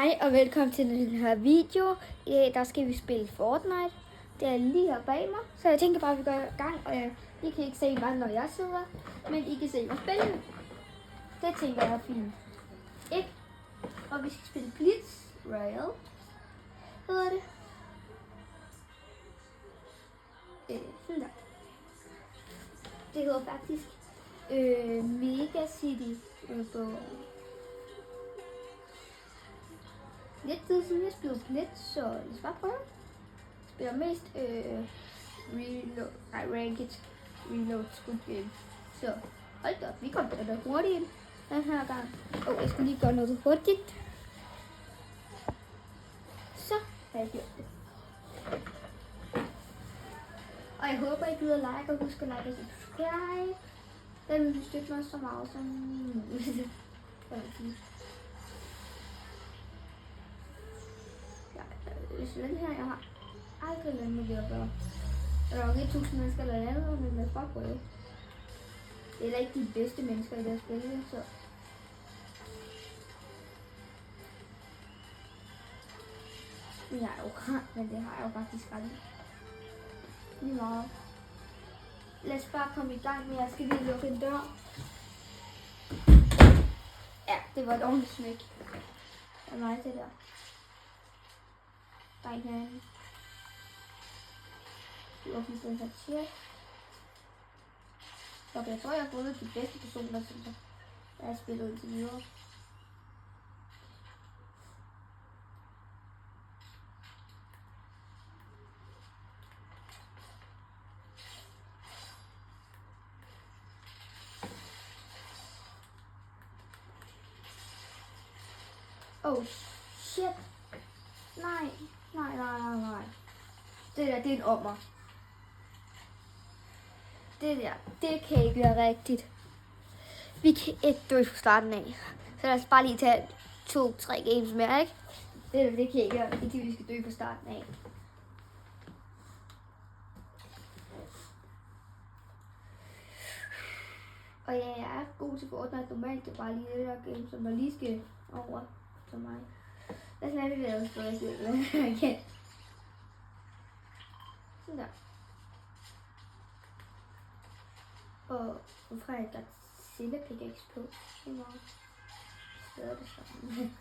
Hej og velkommen til den her video. I dag der skal vi spille Fortnite. Det er lige her bag mig, så jeg tænker bare, at vi går i gang. Og I kan ikke se mig, når jeg sidder, men I kan se mig spille. Det tænker jeg er fint. Ikke? Og vi skal spille Blitz Royale. Hvad hedder det? Sådan der. Det hedder faktisk Mega City på lidt tid siden jeg spillede Blitz, så lad os bare prøve. Jeg spiller mest Ranked Reload Squid Game. Så hold da op, vi kommer da hurtigt ind den her gang. Jeg skal lige gøre noget hurtigt. Så har jeg gjort det. Og jeg håber, I gider like, og husk at like og subscribe. Den vil støtte mig så meget som den her, jeg har aldrig lavet med det at gøre. Der er jo ikke 1000 mennesker, der laver noget, men lad os bare prøve. Det er heller ikke de bedste mennesker i det her spil, så... Men jeg er jo men det har jeg jo faktisk ret i. Lige meget. Lad os bare komme i gang med, jeg skal lige lukke en dør. Ja, det var et ordentligt smæk. Det er mig det der. Der er ikke andet. Vi åbner den her chat. Okay, jeg tror, jeg har fundet de bedste personer, som jeg har spillet indtil videre. Oh shit. Nej. Det der, det er en ommer. Det der, det kan ikke være rigtigt. Vi kan ikke dø fra starten af. Så lad os bare lige tage 2-3 games mere, ikke? Det kan ikke være rigtigt, vi skal dø fra starten af. Og ja, jeg er god til Fortnite normalt. Det er bare lige det der game, som der lige skal over til mig. Lad os lade det der stadig igen. Sådan der. Og hvorfor har jeg Godzilla pickaxe på? Det er meget større det samme.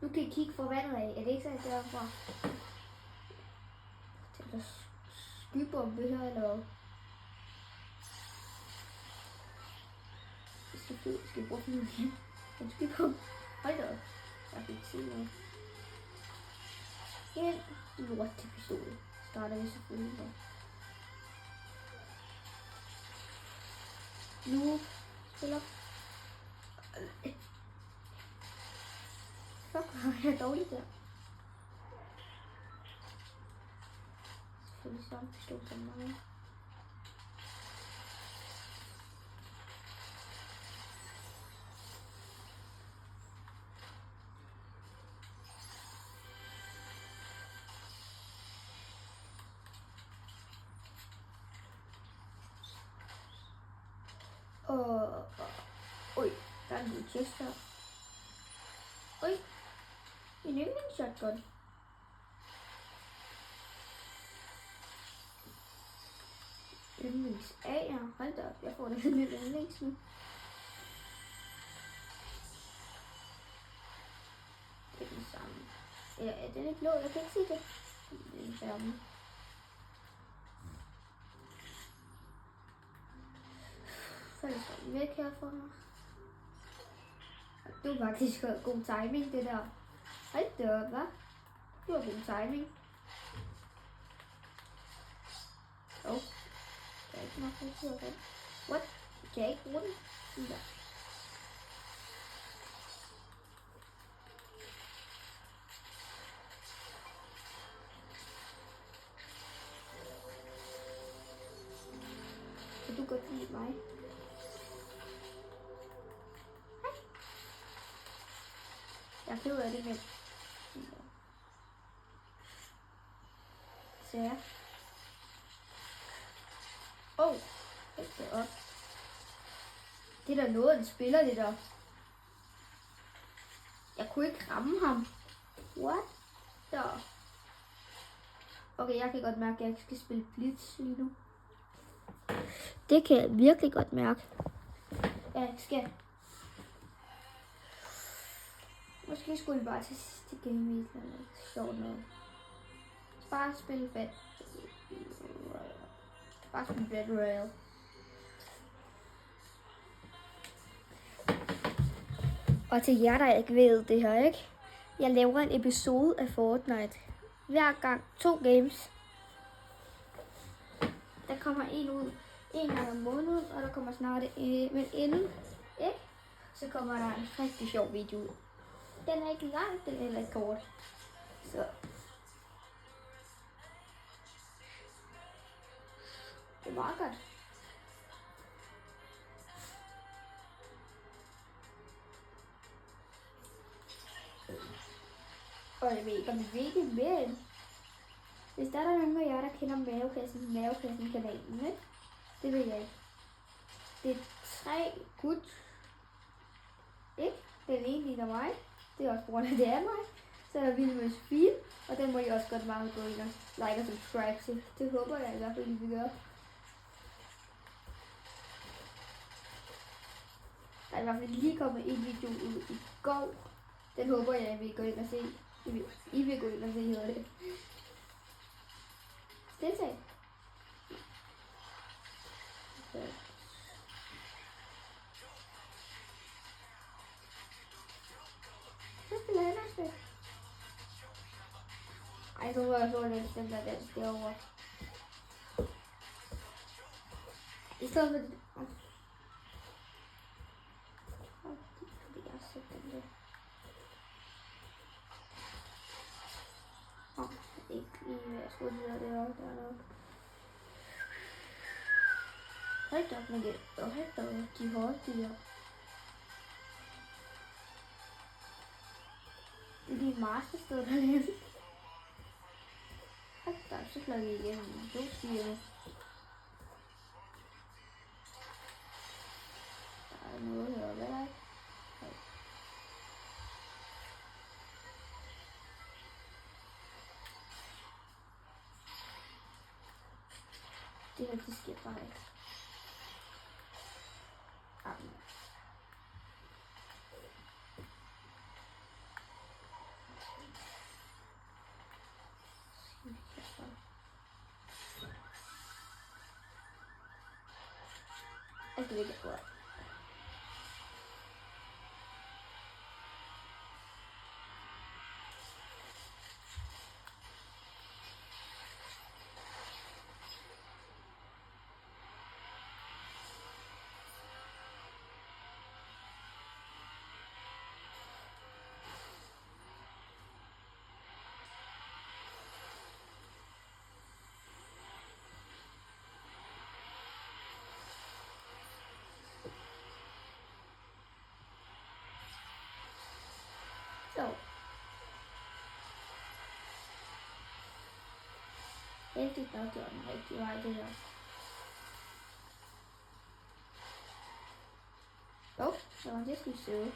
Nu kan I kigge fra vandet af. Er det ikke sådan derfra? Til der skybombe her eller hvad? Skal vi bruge den igen? En skybombe? Hold da op. Jeg kan ikke se noget. En lort til pistol. Starter vi selvfølgelig der. Nu spiller. Fuck, hvor er jeg dårlig der. Selvfølgelig samme pistol som mig. Oj, der er en lille chest her. Oj, min yndlingsshotgun. Yndlings A, ja. Hold da op, jeg får det lidt yndlings nu. Det er den samme. Eller er den ikke blå? Jeg kan ikke se det. Det er den samme. Så er det så væk herfra. Det var faktisk god timing, det der. Hold da op, hva'? Det var god timing. Kan jeg ikke nok bruge den? What? Kan jeg ikke bruge den? Sådan der. Kan du godt lide mig? Jeg er ked af det, men... Så ja. Hold da op. Det er der noget, den spiller det der. Jeg kunne ikke ramme ham. What? Der. Okay, jeg kan godt mærke, at jeg ikke skal spille Blitz lige nu. Det kan jeg virkelig godt mærke. Jeg skal. Måske skulle jeg bare til sidste game i eller sjovt noget. Bare spille Battle. Bare spille Battle Royale. Og til jer, der ikke ved det her, ikke? Jeg laver en episode af Fortnite. Hver gang 2 games. Der kommer en ud en gang om måneden, og der kommer snart men inden, ikke? Så kommer der en rigtig sjov video ud. Den er ikke lang, den er heller ikke kort. Så. Det er meget godt. Og jeg ved ikke, om I ved det, men hvis der er nogen af jer, der kender Mavekassen-kanalen, ikke? Det ved jeg ikke. Det er 3 gut. Ikke? Den ene ligner mig. Det er også på grund af, det er mig. Så er der Vilmos Fil, og den må I også godt meget gå ind og like og subscribe til. Det håber jeg i hvert fald, I vil gøre. Der er i hvert fald lige kommet en video ud i går. Den håber jeg, I vil gå ind og se. I vil gå ind og se, hedder det. Stiltag. Så spiller jeg næste. Ej, så må jeg få den stemme, der dans derovre. I stedet for det. Fordi jeg har set den der. Ikke lige, jeg skulle videre derovre, der er noget. Hold da op med det. Hold da op, de hårde, de der. Det er et mastersted derinde. Hold da op, så slår vi igennem. Du siger det. Der er noget heroppe, eller ikke? Det her, det sker bare ikke. Amen. Jeg skal ikke gå. Så. Heldigt nok, det var den rigtige vej, det her. Jo, så var det skulle søge.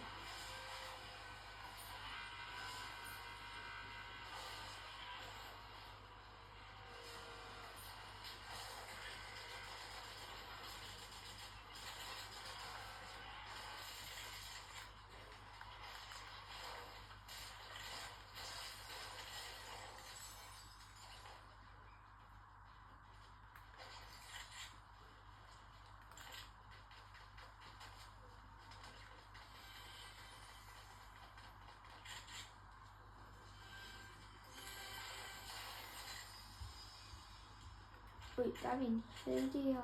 Ui, der er min heldige her.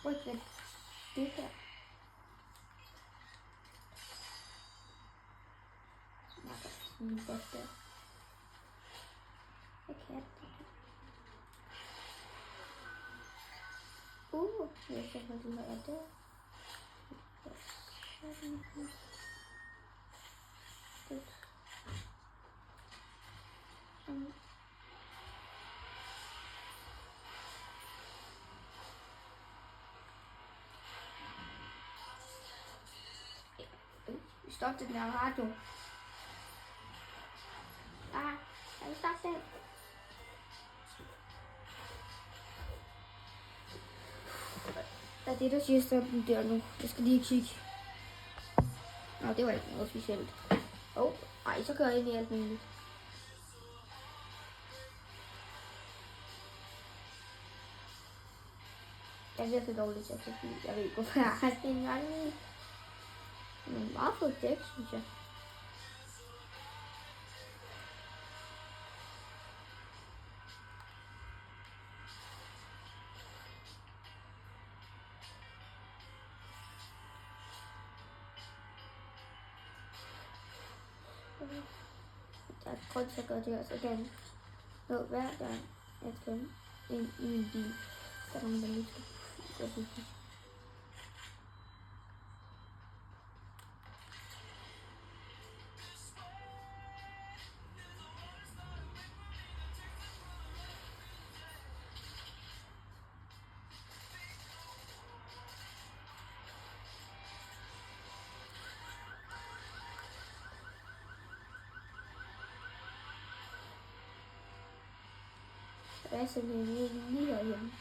Ryk væk. Det her. Snakker sådan godt der. Hvad kan det? Jeg skal have det her der. stoppe den her radio. Jeg vil starte den. Hvad er det, der siger stop den der nu? Jeg skal lige kigge. Nå, det var ikke noget specielt. Nej, så gør jeg ind i alt muligt. Jeg bliver så dårlig til at tage bil. Jeg ved ikke, hvorfor jeg har det engang. Men meget fået dæk, synes jeg. Der er et grund til at gøre det her, så kan nå hver gang jeg skal ind i min bil. Der er nogen, der lige skal gøre det. Jeg er simpelthen lige herhjemme.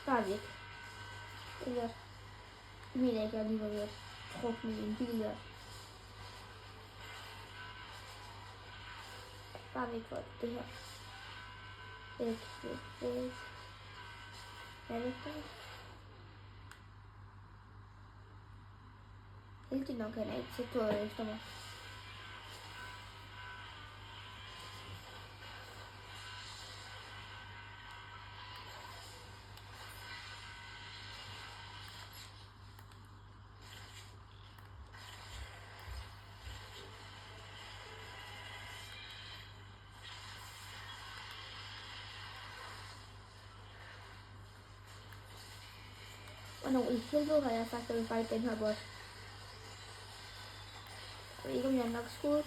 Bare væk. Det er godt. Jeg mener ikke, at jeg lige var ved at trukke min bil der. Bare væk fra det her. Væk. Hvad er det der? Heldig nok kan jeg ikke sætte på efter mig. Og nu i helvede har jeg sagt, at jeg vil fight den her bot. Jeg ved ikke, om jeg nok skulle.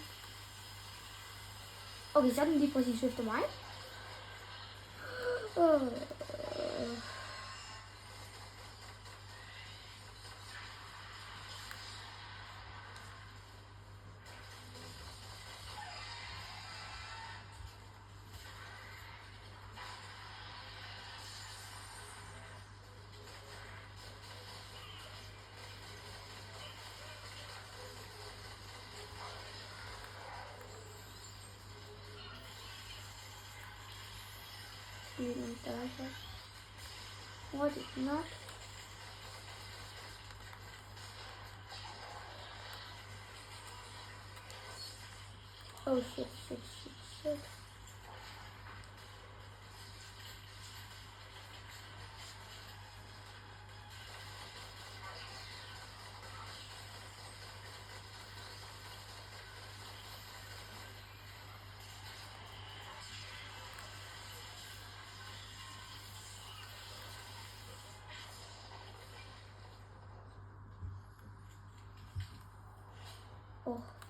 Okay, så er den lige præcis efter mig. What is not? Oh shit.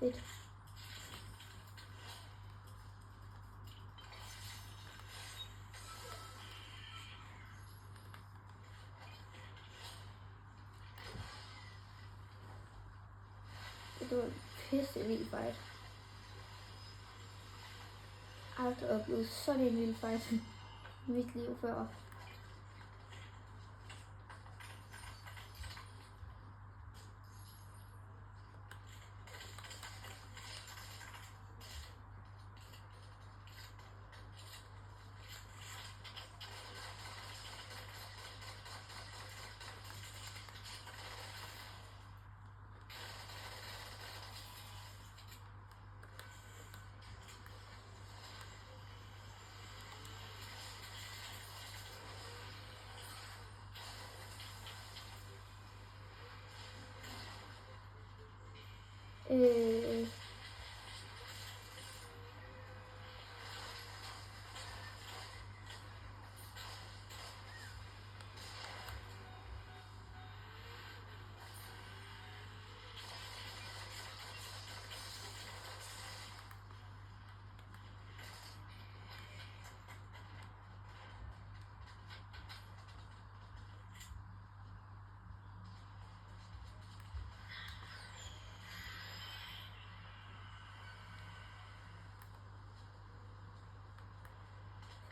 Fedt. Det var en pisse vild fight. Jeg har aldrig oplevet sådan en vild fight i mit liv før.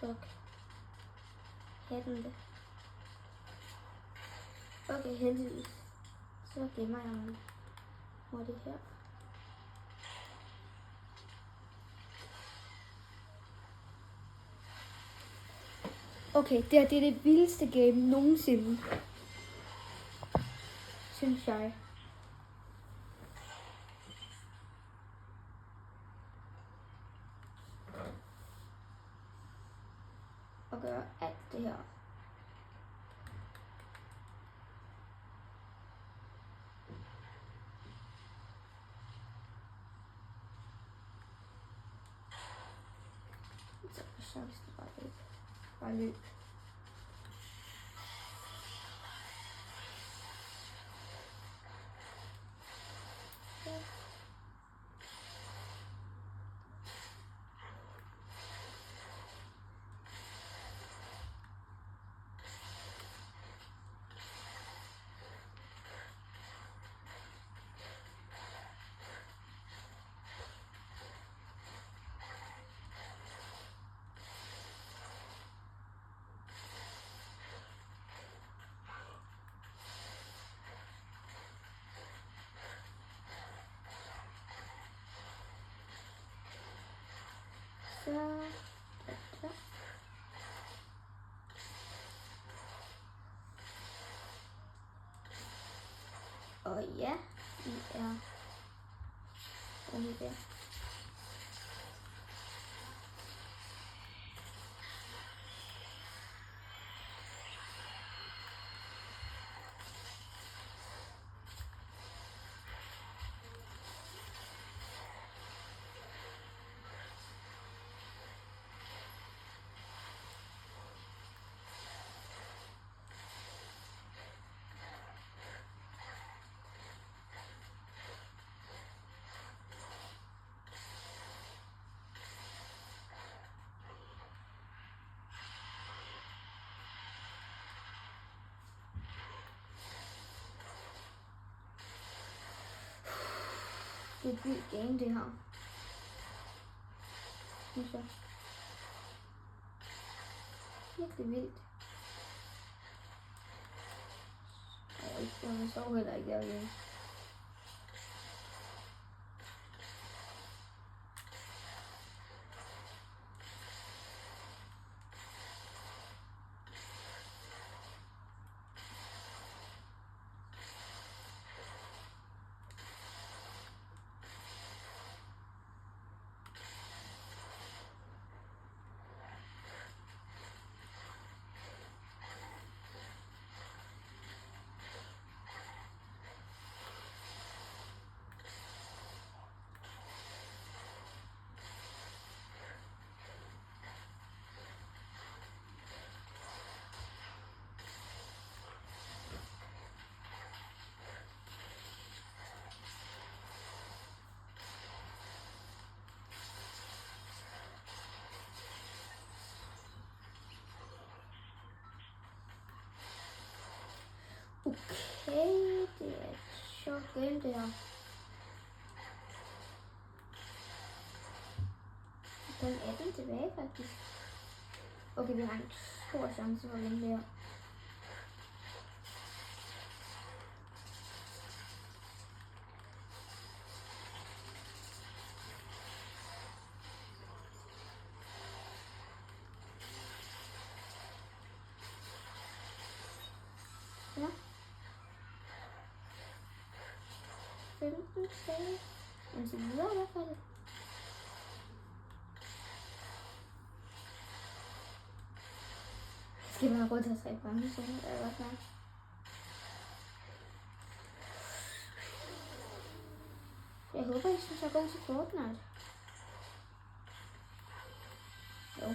Fuck. Havde den det? Okay, heldigvis. Så gemmer jeg mig hurtigt her. Okay, det er det vildeste game nogensinde. Synes jeg. Og gøre alt det her. Så hvis det bare løb. Bare løb. Så. Og ja, vi er lige der. Det er et vildt game, det her. Synes jeg. Virkelig vildt. Jeg sov heller ikke derhjemme. Okay, det er et sjovt game, det her. Den er den tilbage, faktisk. Okay, vi har en stor chance for at vinde det her. Ja. 15 tilbage. Indtil videre i hvert fald. Skal man have råd til at trække bange, så det er godt nok. Jeg håber, I synes, jeg er god til Fortnite. Jo.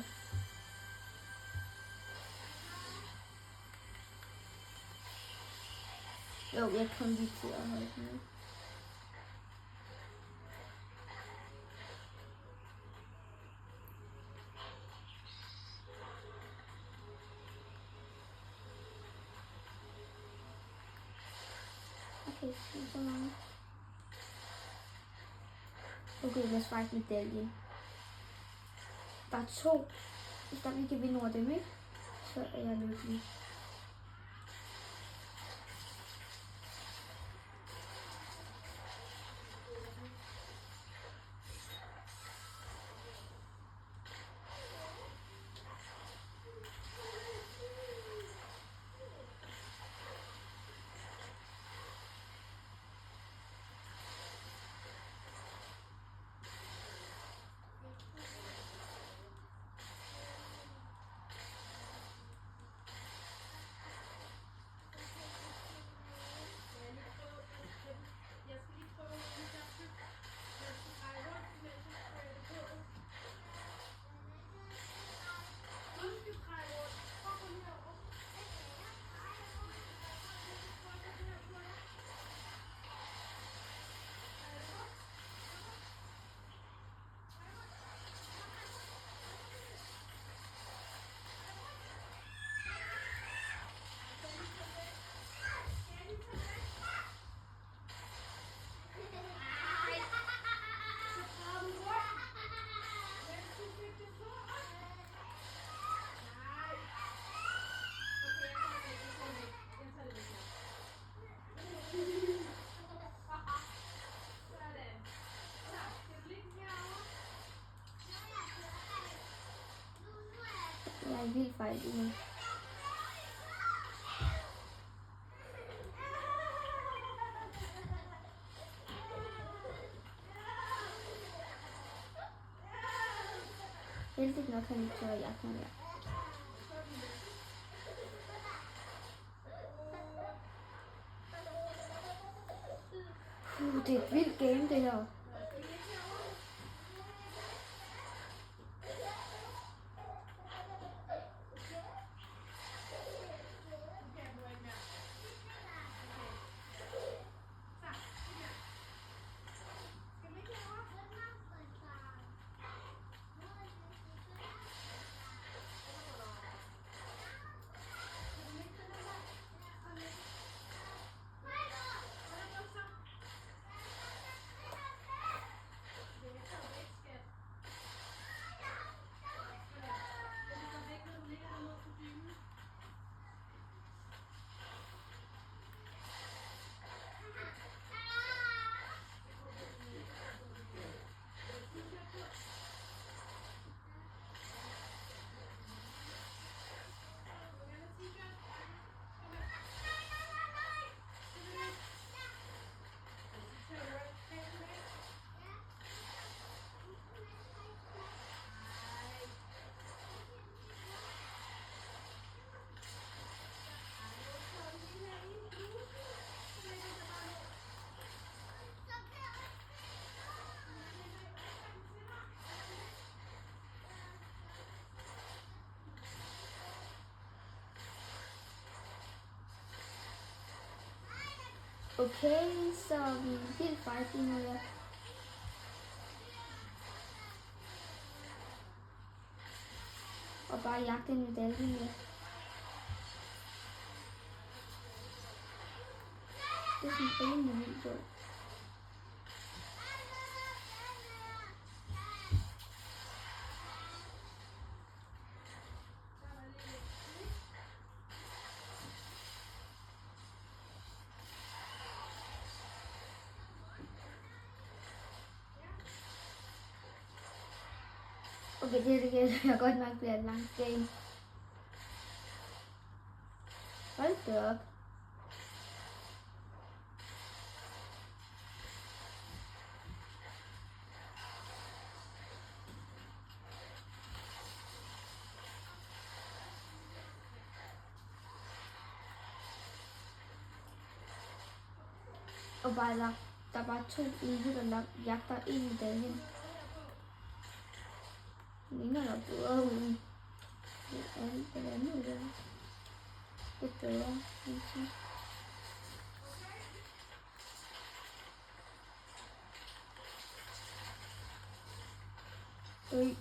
Jo, jeg kom lige til at holde den. Okay, så mange. Okay, lad os faktisk medalje. Bare 2. Hvis der vi kan vinde over dem, ikke? Så er jeg lykkelig. Jeg er vildt fejl lige nu. Heldigt nok han ikke tør jagte mig mere. Det er et vildt game det her. Okay, så vi er helt fight lige nu, ja. Og bare jagte en medalje med. Det er sådan rimelig vildt sjovt. Okay, det kan godt nok blive et langt game. Hold da op. Og bare der er bare 2 enheder, der jagter en medalje. Den ene er nok bedre uden. Det er andet der. Lidt bedre, vil jeg sige.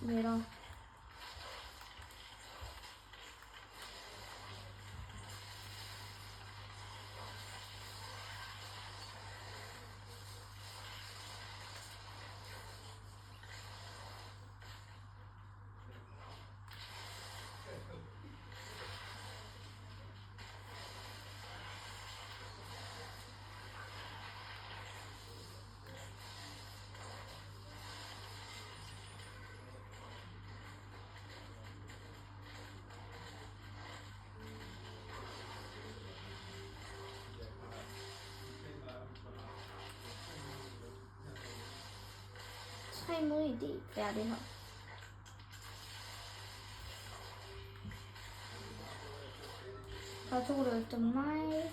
Med dig. 3 modige idé. Hvad er det her? Og tog du efter mig.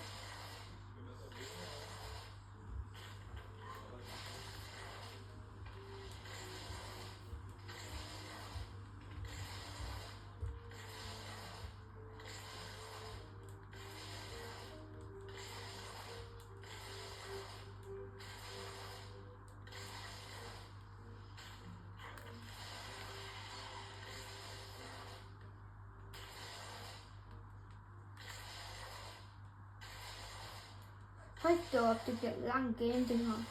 Hold da op, det bliver lang game, det her.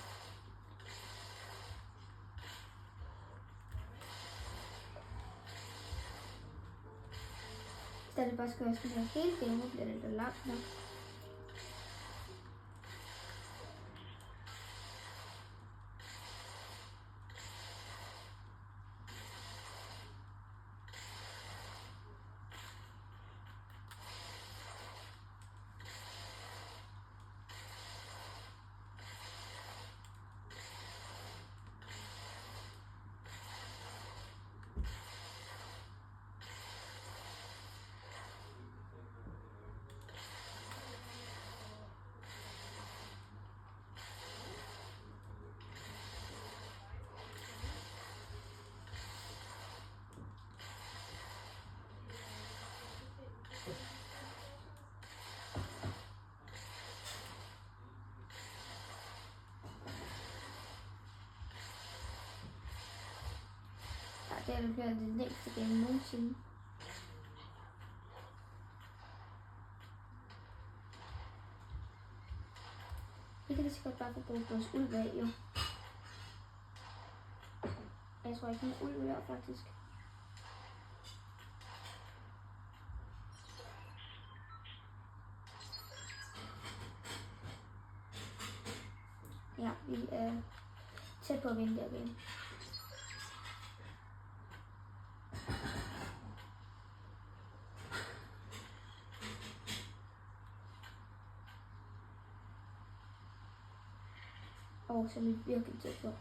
Da det bare skal være sådan her hele game, bliver det da langt nok. Det er bliver det længste game nogensinde. Vi kan lige så godt bare få brugt vores ulv af, jo. Jeg tror ikke, den er ulv her, faktisk. Ja, vi er tæt på at vinde der igen. Så er vi virkelig tæt på.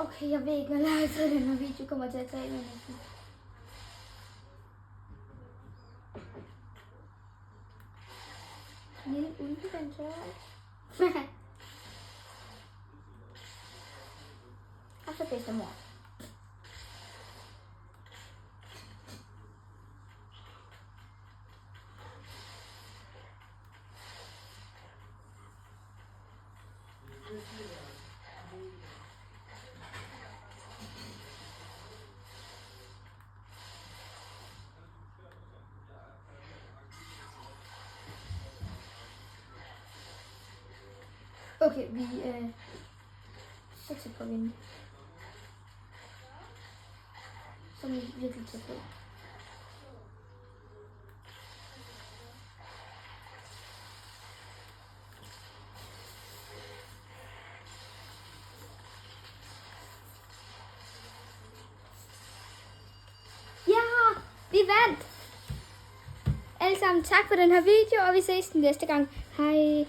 Okay, jeg ved ikke, hvor lang tid den her video kommer til at tage med næsten. Lille ulve, den tør ikke. Og så bedstemor. Okay, vi er så tæt på at vinde. Så er vi virkelig tæt på. Ja, vi vandt! Alle sammen tak for den her video, og vi ses den næste gang. Hej!